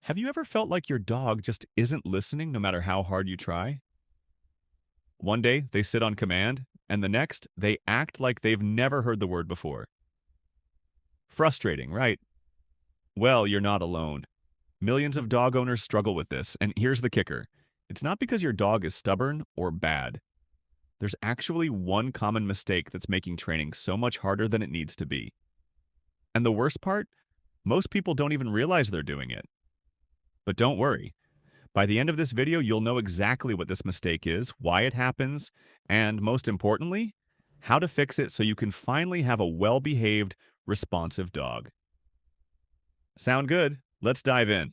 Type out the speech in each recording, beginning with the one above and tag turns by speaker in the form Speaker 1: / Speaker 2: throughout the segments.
Speaker 1: Have you ever felt like your dog just isn't listening no matter how hard you try? One day, they sit on command, and the next, they act like they've never heard the word before. Frustrating, right? Well, you're not alone. Millions of dog owners struggle with this, and here's the kicker. It's not because your dog is stubborn or bad. There's actually one common mistake that's making training so much harder than it needs to be. And the worst part? Most people don't even realize they're doing it. But don't worry. By the end of this video, you'll know exactly what this mistake is, why it happens, and most importantly, how to fix it so you can finally have a well-behaved, responsive dog. Sound good? Let's dive in.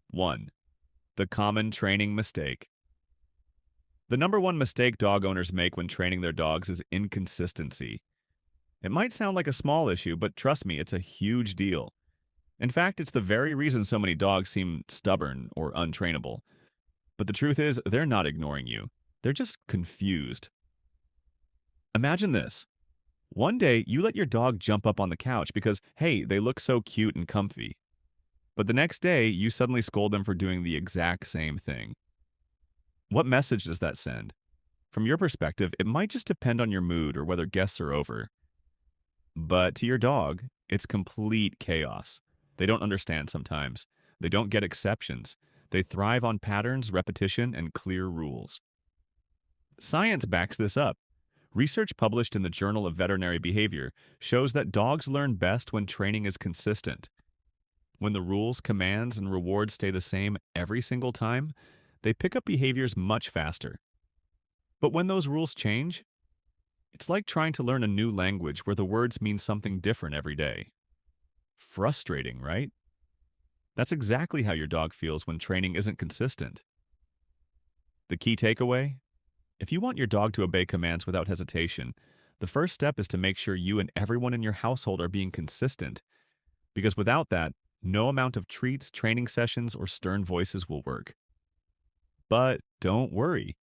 Speaker 1: 1. The common training mistake. The number one mistake dog owners make when training their dogs is inconsistency. It might sound like a small issue, but trust me, it's a huge deal. In fact, it's the very reason so many dogs seem stubborn or untrainable. But the truth is, they're not ignoring you. They're just confused. Imagine this. One day, you let your dog jump up on the couch because, hey, they look so cute and comfy. But the next day, you suddenly scold them for doing the exact same thing. What message does that send? From your perspective, it might just depend on your mood or whether guests are over. But to your dog, it's complete chaos. They don't understand sometimes. They don't get exceptions. They thrive on patterns, repetition, and clear rules. Science backs this up. Research published in the Journal of Veterinary Behavior shows that dogs learn best when training is consistent. When the rules, commands, and rewards stay the same every single time, they pick up behaviors much faster. But when those rules change, it's like trying to learn a new language where the words mean something different every day. Frustrating, right? That's exactly how your dog feels when training isn't consistent. The key takeaway? If you want your dog to obey commands without hesitation, the first step is to make sure you and everyone in your household are being consistent. Because without that, no amount of treats, training sessions, or stern voices will work. But don't worry.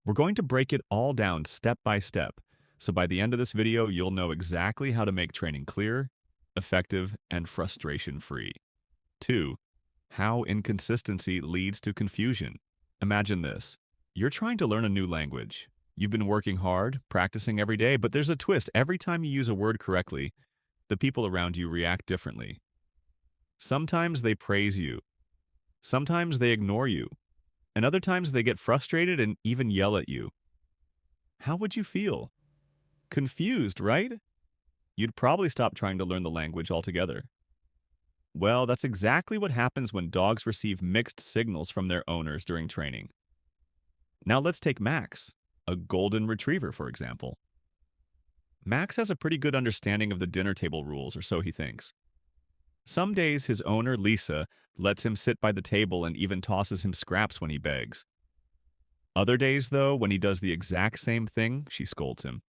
Speaker 1: We're going to break it all down step by step, so by the end of this video, you'll know exactly how to make training clear, effective, and frustration-free. 2. How inconsistency leads to confusion. Imagine this. You're trying to learn a new language. You've been working hard, practicing every day, but there's a twist. Every time you use a word correctly, the people around you react differently. Sometimes they praise you. Sometimes they ignore you. And other times they get frustrated and even yell at you. How would you feel? Confused, right? You'd probably stop trying to learn the language altogether. Well, that's exactly what happens when dogs receive mixed signals from their owners during training. Now let's take Max, a golden retriever, for example. Max has a pretty good understanding of the dinner table rules, or so he thinks. Some days his owner, Lisa, lets him sit by the table and even tosses him scraps when he begs. Other days, though, when he does the exact same thing, she scolds him.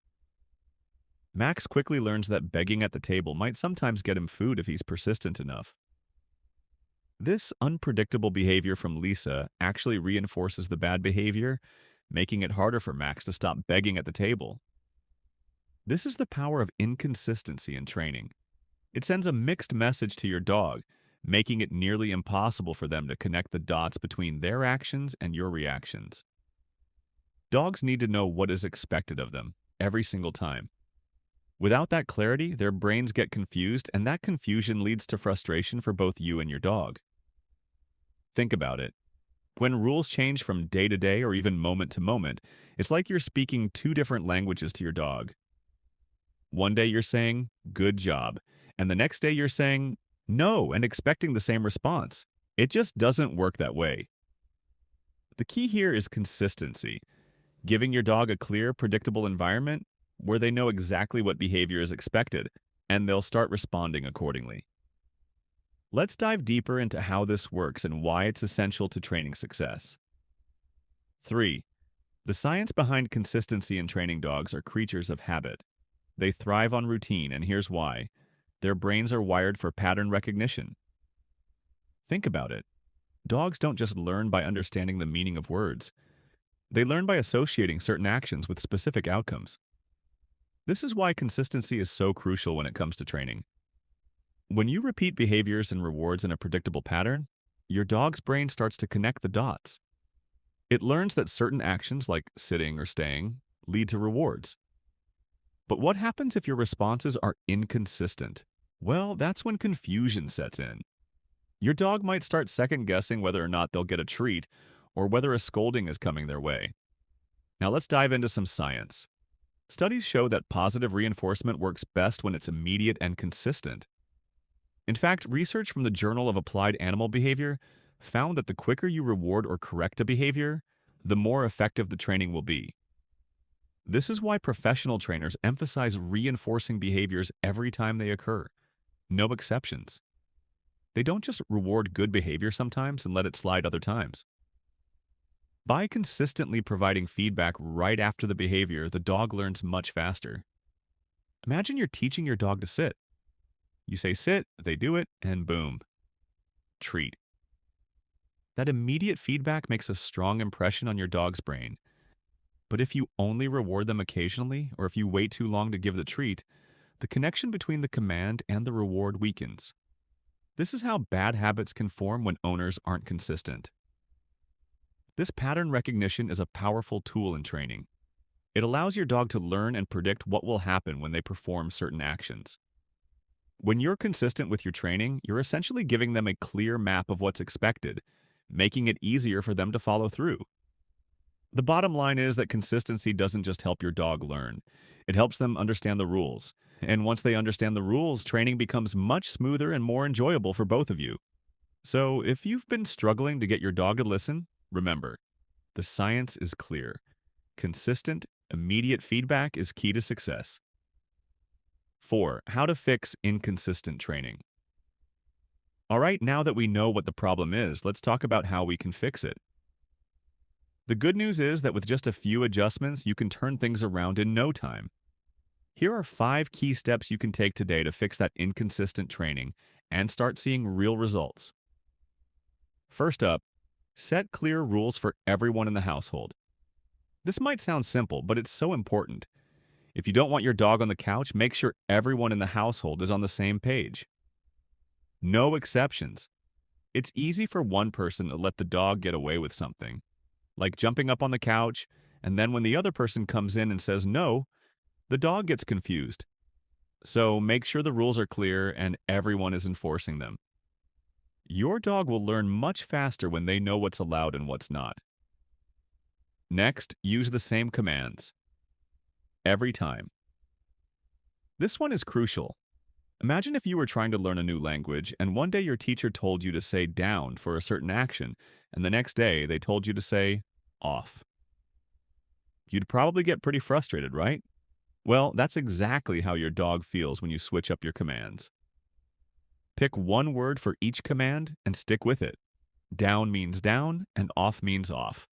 Speaker 1: Max quickly learns that begging at the table might sometimes get him food if he's persistent enough. This unpredictable behavior from Lisa actually reinforces the bad behavior, making it harder for Max to stop begging at the table. This is the power of inconsistency in training. It sends a mixed message to your dog, making it nearly impossible for them to connect the dots between their actions and your reactions. Dogs need to know what is expected of them every single time. Without that clarity, their brains get confused, and that confusion leads to frustration for both you and your dog. Think about it. When rules change from day to day or even moment to moment, it's like you're speaking two different languages to your dog. One day you're saying, "Good job," and the next day you're saying, "No," and expecting the same response. It just doesn't work that way. The key here is consistency, giving your dog a clear, predictable environment where they know exactly what behavior is expected, and they'll start responding accordingly. Let's dive deeper into how this works and why it's essential to training success. 3. The science behind consistency in training dogs are creatures of habit. They thrive on routine, and here's why. Their brains are wired for pattern recognition. Think about it. Dogs don't just learn by understanding the meaning of words. They learn by associating certain actions with specific outcomes. This is why consistency is so crucial when it comes to training. When you repeat behaviors and rewards in a predictable pattern, your dog's brain starts to connect the dots. It learns that certain actions, like sitting or staying, lead to rewards. But what happens if your responses are inconsistent? Well, that's when confusion sets in. Your dog might start second guessing whether or not they'll get a treat or whether a scolding is coming their way. Now let's dive into some science. Studies show that positive reinforcement works best when it's immediate and consistent. In fact, research from the Journal of Applied Animal Behavior found that the quicker you reward or correct a behavior, the more effective the training will be. This is why professional trainers emphasize reinforcing behaviors every time they occur. No exceptions. They don't just reward good behavior sometimes and let it slide other times. By consistently providing feedback right after the behavior, the dog learns much faster. Imagine you're teaching your dog to sit. You say sit, they do it, and boom. Treat. That immediate feedback makes a strong impression on your dog's brain. But if you only reward them occasionally, or if you wait too long to give the treat, the connection between the command and the reward weakens. This is how bad habits can form when owners aren't consistent. This pattern recognition is a powerful tool in training. It allows your dog to learn and predict what will happen when they perform certain actions. When you're consistent with your training, you're essentially giving them a clear map of what's expected, making it easier for them to follow through. The bottom line is that consistency doesn't just help your dog learn. It helps them understand the rules. And once they understand the rules, training becomes much smoother and more enjoyable for both of you. So if you've been struggling to get your dog to listen, remember, the science is clear. Consistent, immediate feedback is key to success. 4. How to fix inconsistent training. All right, now that we know what the problem is, let's talk about how we can fix it. The good news is that with just a few adjustments, you can turn things around in no time. Here are 5 key steps you can take today to fix that inconsistent training and start seeing real results. First up, set clear rules for everyone in the household. This might sound simple, but it's so important. If you don't want your dog on the couch, make sure everyone in the household is on the same page. No exceptions. It's easy for one person to let the dog get away with something, like jumping up on the couch, and then when the other person comes in and says no, the dog gets confused. So make sure the rules are clear and everyone is enforcing them. Your dog will learn much faster when they know what's allowed and what's not. Next, use the same commands. Every time. This one is crucial. Imagine if you were trying to learn a new language and one day your teacher told you to say down for a certain action, and the next day they told you to say off. You'd probably get pretty frustrated, right? Well, that's exactly how your dog feels when you switch up your commands. Pick one word for each command and stick with it. Down means down and off means off.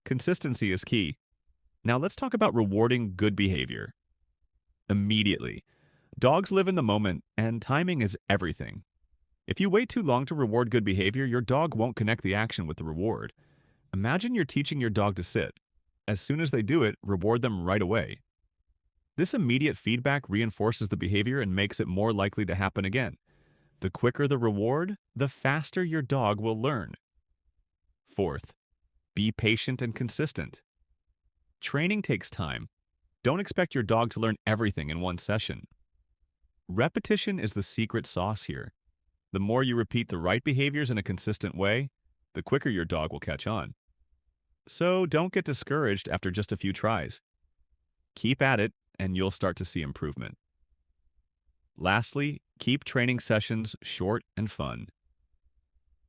Speaker 1: Consistency is key. Now let's talk about rewarding good behavior. Immediately. Dogs live in the moment, and timing is everything. If you wait too long to reward good behavior, your dog won't connect the action with the reward. Imagine you're teaching your dog to sit. As soon as they do it, reward them right away. This immediate feedback reinforces the behavior and makes it more likely to happen again. The quicker the reward, the faster your dog will learn. Fourth, be patient and consistent. Training takes time. Don't expect your dog to learn everything in one session. Repetition is the secret sauce here. The more you repeat the right behaviors in a consistent way, the quicker your dog will catch on. So don't get discouraged after just a few tries. Keep at it, and you'll start to see improvement. Lastly, keep training sessions short and fun.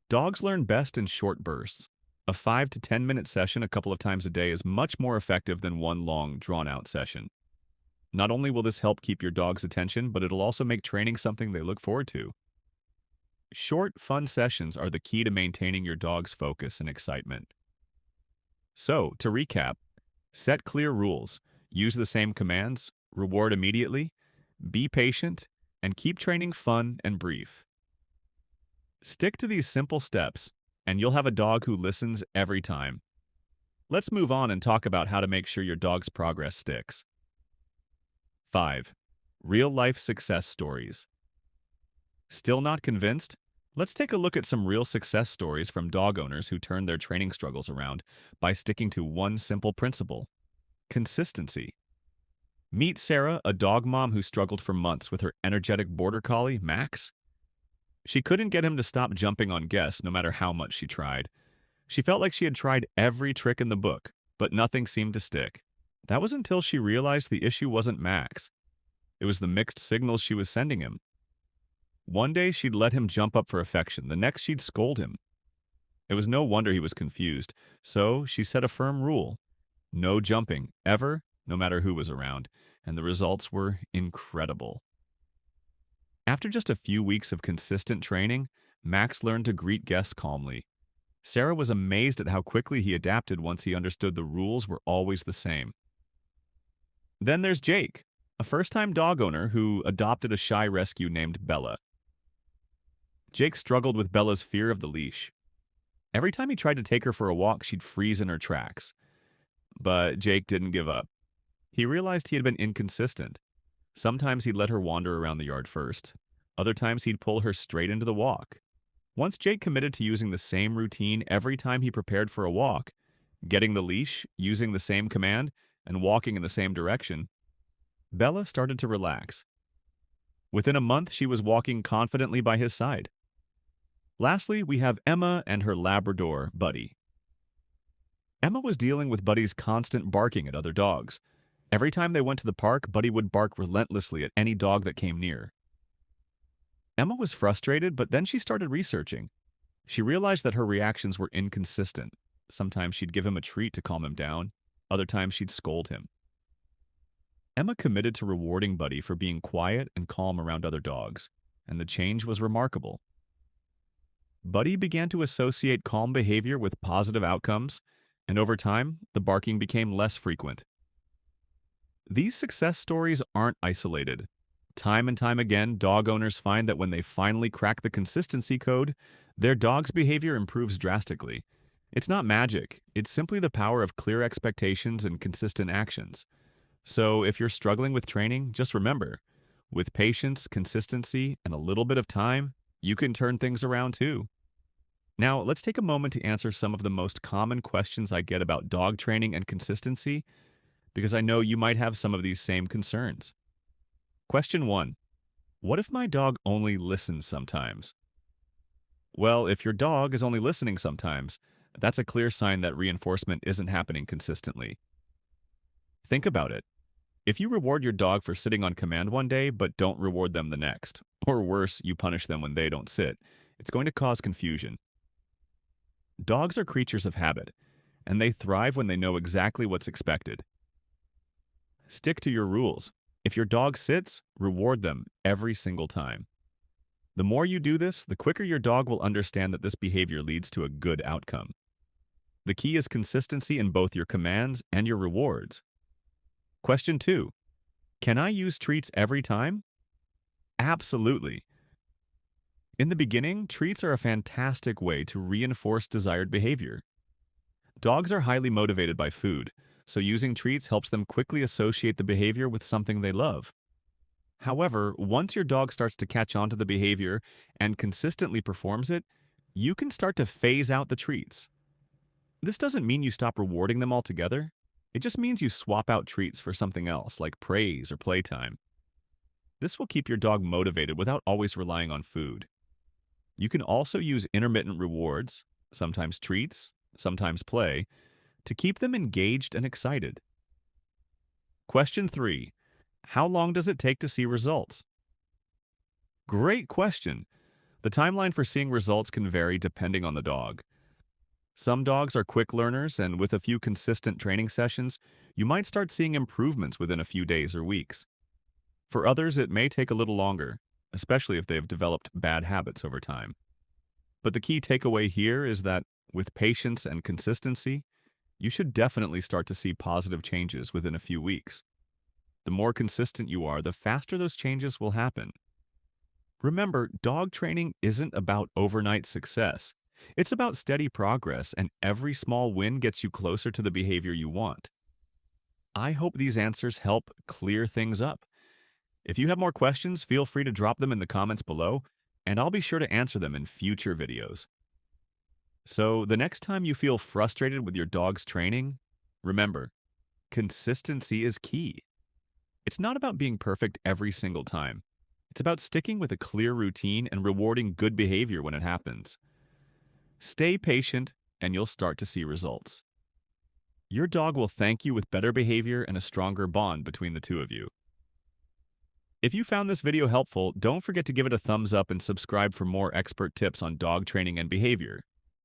Speaker 1: Dogs learn best in short bursts. A 5 to 10 minute session a couple of times a day is much more effective than one long, drawn-out session. Not only will this help keep your dog's attention, but it'll also make training something they look forward to. Short, fun sessions are the key to maintaining your dog's focus and excitement. So, to recap, set clear rules, use the same commands, reward immediately, be patient, and keep training fun and brief. Stick to these simple steps, and you'll have a dog who listens every time. Let's move on and talk about how to make sure your dog's progress sticks. 5. Real-life success stories. Still not convinced? Let's take a look at some real success stories from dog owners who turned their training struggles around by sticking to one simple principle: consistency. Meet Sarah, a dog mom who struggled for months with her energetic border collie, Max. She couldn't get him to stop jumping on guests no matter how much she tried. She felt like she had tried every trick in the book, but nothing seemed to stick. That was until she realized the issue wasn't Max. It was the mixed signals she was sending him. One day she'd let him jump up for affection, the next she'd scold him. It was no wonder he was confused, so she set a firm rule: no jumping, ever, no matter who was around, and the results were incredible. After just a few weeks of consistent training, Max learned to greet guests calmly. Sarah was amazed at how quickly he adapted once he understood the rules were always the same. Then there's Jake, a first-time dog owner who adopted a shy rescue named Bella. Jake struggled with Bella's fear of the leash. Every time he tried to take her for a walk, she'd freeze in her tracks. But Jake didn't give up. He realized he had been inconsistent. Sometimes he'd let her wander around the yard first. Other times he'd pull her straight into the walk. Once Jake committed to using the same routine every time he prepared for a walk, getting the leash, using the same command, and walking in the same direction, Bella started to relax. Within a month, she was walking confidently by his side. Lastly, we have Emma and her Labrador, Buddy. Emma was dealing with Buddy's constant barking at other dogs. Every time they went to the park, Buddy would bark relentlessly at any dog that came near. Emma was frustrated, but then she started researching. She realized that her reactions were inconsistent. Sometimes she'd give him a treat to calm him down. Other times she'd scold him. Emma committed to rewarding Buddy for being quiet and calm around other dogs, and the change was remarkable. Buddy began to associate calm behavior with positive outcomes, and over time, the barking became less frequent. These success stories aren't isolated. Time and time again, dog owners find that when they finally crack the consistency code, their dog's behavior improves drastically. It's not magic, it's simply the power of clear expectations and consistent actions. So if you're struggling with training, just remember, with patience, consistency, and a little bit of time, you can turn things around too. Now, let's take a moment to answer some of the most common questions I get about dog training and consistency, because I know you might have some of these same concerns. Question 1. What if my dog only listens sometimes? Well, if your dog is only listening sometimes, that's a clear sign that reinforcement isn't happening consistently. Think about it. If you reward your dog for sitting on command one day but don't reward them the next, or worse, you punish them when they don't sit, it's going to cause confusion. Dogs are creatures of habit, and they thrive when they know exactly what's expected. Stick to your rules. If your dog sits, reward them every single time. The more you do this, the quicker your dog will understand that this behavior leads to a good outcome. The key is consistency in both your commands and your rewards. Question 2. Can I use treats every time? Absolutely. In the beginning, treats are a fantastic way to reinforce desired behavior. Dogs are highly motivated by food, so using treats helps them quickly associate the behavior with something they love. However, once your dog starts to catch on to the behavior and consistently performs it, you can start to phase out the treats. This doesn't mean you stop rewarding them altogether. It just means you swap out treats for something else, like praise or playtime. This will keep your dog motivated without always relying on food. You can also use intermittent rewards, sometimes treats, sometimes play, to keep them engaged and excited. Question 3. How long does it take to see results? Great question. The timeline for seeing results can vary depending on the dog. Some dogs are quick learners, and with a few consistent training sessions, you might start seeing improvements within a few days or weeks. For others, it may take a little longer, especially if they have developed bad habits over time. But the key takeaway here is that with patience and consistency, you should definitely start to see positive changes within a few weeks. The more consistent you are, the faster those changes will happen. Remember, dog training isn't about overnight success. It's about steady progress, and every small win gets you closer to the behavior you want. I hope these answers help clear things up. If you have more questions, feel free to drop them in the comments below. and I'll be sure to answer them in future videos. So, the next time you feel frustrated with your dog's training, remember, consistency is key. It's not about being perfect every single time. It's about sticking with a clear routine and rewarding good behavior when it happens. Stay patient, and you'll start to see results. Your dog will thank you with better behavior and a stronger bond between the two of you. If you found this video helpful, don't forget to give it a thumbs up and subscribe for more expert tips on dog training and behavior.